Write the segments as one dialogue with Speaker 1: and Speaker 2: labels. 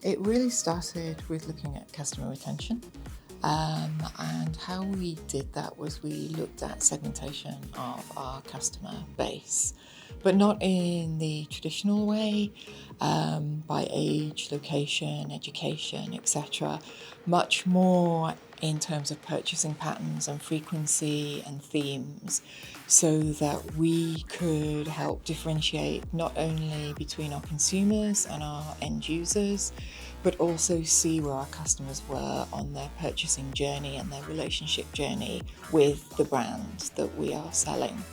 Speaker 1: It really started with looking at customer retention. And how we did that was we looked at segmentation of our customer base, but not in the traditional way, by age, location, education, etc. Much more in terms of purchasing patterns and frequency and themes, so that we could help differentiate not only between our consumers and our end users, but also see where our customers were on their purchasing journey and their relationship journey with the brand that we are selling.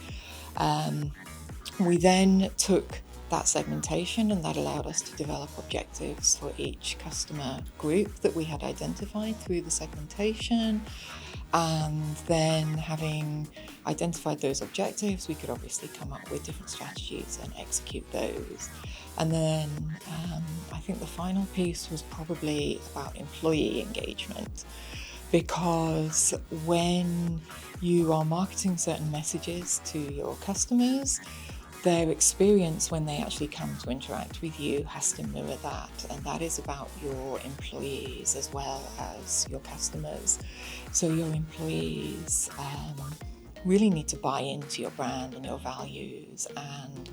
Speaker 1: We then took that segmentation, and that allowed us to develop objectives for each customer group that we had identified through the segmentation. And then, having identified those objectives, we could obviously come up with different strategies and execute those. And then I think the final piece was probably about employee engagement, because when you are marketing certain messages to your customers, their experience when they actually come to interact with you has to mirror that, and that is about your employees as well as your customers. So your employees really need to buy into your brand and your values and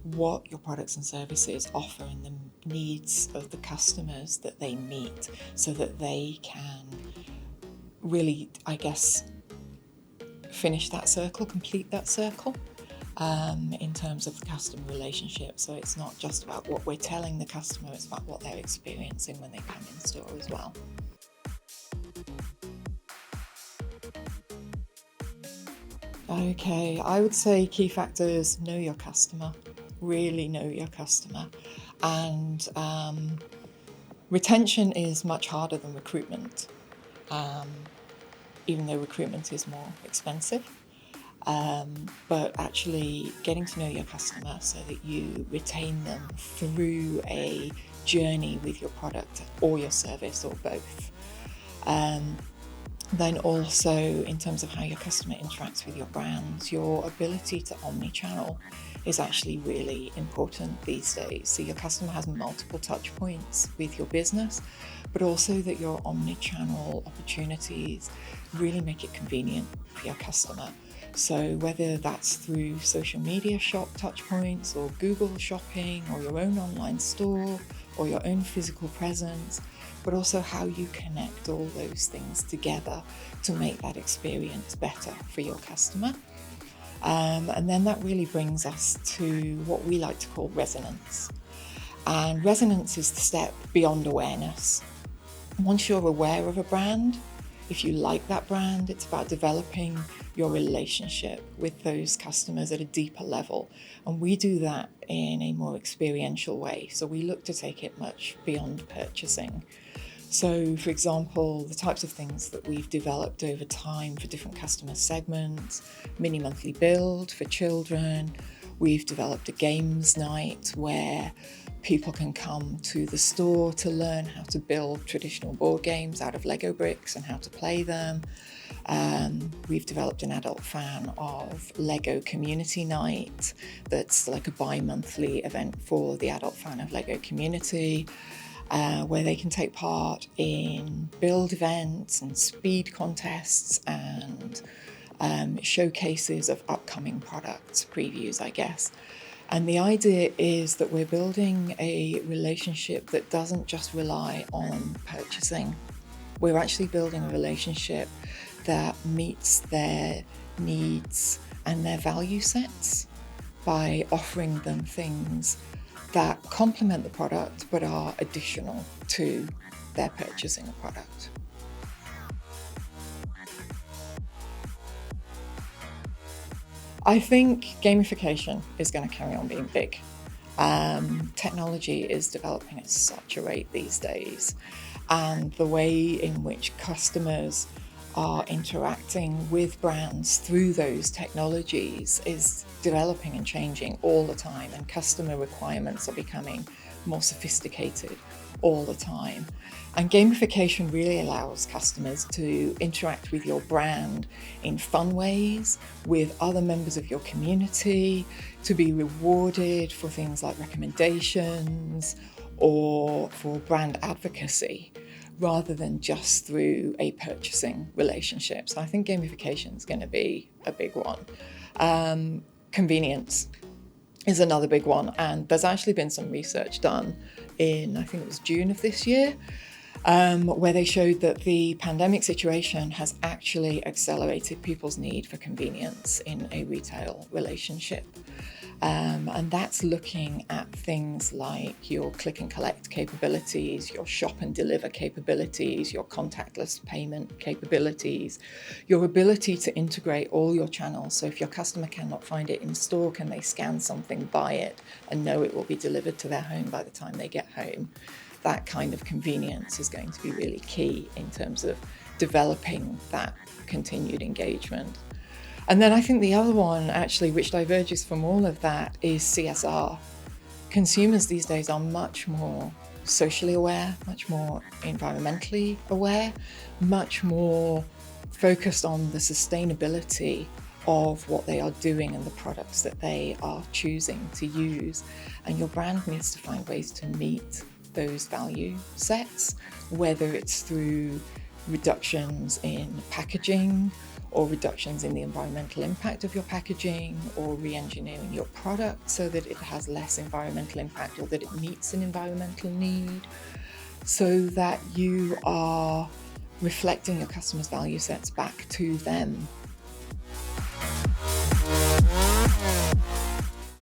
Speaker 1: what your products and services offer and the needs of the customers that they meet, so that they can really, I guess, finish that circle, complete that circle. In terms of the customer relationship. So it's not just about what we're telling the customer, it's about what they're experiencing when they come in store as well. Okay, I would say key factors: know your customer, really know your customer. And retention is much harder than recruitment, even though recruitment is more expensive. But actually getting to know your customer so that you retain them through a journey with your product or your service or both. Then also, in terms of how your customer interacts with your brand, your ability to omni-channel is actually really important these days. So your customer has multiple touch points with your business, but also that your omni-channel opportunities really make it convenient for your customer. So whether that's through social media shop touch points or Google shopping or your own online store or your own physical presence, but also how you connect all those things together to make that experience better for your customer. And then that really brings us to what we like to call resonance. And resonance is the step beyond awareness. Once you're aware of a brand, if you like that brand, it's about developing your relationship with those customers at a deeper level. And we do that in a more experiential way. So we look to take it much beyond purchasing. So, for example, the types of things that we've developed over time for different customer segments: mini monthly build for children. We've developed a games night where people can come to the store to learn how to build traditional board games out of Lego bricks and how to play them. We've developed an adult fan of Lego community night that's like a bi-monthly event for the adult fan of Lego community, where they can take part in build events and speed contests and showcases of upcoming products, previews, I guess. And the idea is that we're building a relationship that doesn't just rely on purchasing. We're actually building a relationship that meets their needs and their value sets by offering them things that complement the product but are additional to their purchasing a product. I think gamification is going to carry on being big. Technology is developing at such a rate these days, and the way in which customers are interacting with brands through those technologies is developing and changing all the time, and customer requirements are becoming more sophisticated all the time. And gamification really allows customers to interact with your brand in fun ways, with other members of your community, to be rewarded for things like recommendations or for brand advocacy, rather than just through a purchasing relationship. So I think gamification is going to be a big one. Convenience is another big one, and there's actually been some research done in, I think it was June of this year, where they showed that the pandemic situation has actually accelerated people's need for convenience in a retail relationship. And that's looking at things like your click and collect capabilities, your shop and deliver capabilities, your contactless payment capabilities, your ability to integrate all your channels. So if your customer cannot find it in store, can they scan something, buy it, and know it will be delivered to their home by the time they get home? That kind of convenience is going to be really key in terms of developing that continued engagement. And then I think the other one, actually, which diverges from all of that, is CSR. Consumers these days are much more socially aware, much more environmentally aware, much more focused on the sustainability of what they are doing and the products that they are choosing to use. And your brand needs to find ways to meet those value sets, whether it's through reductions in packaging, or reductions in the environmental impact of your packaging, or re-engineering your product so that it has less environmental impact or that it meets an environmental need, so that you are reflecting your customers' value sets back to them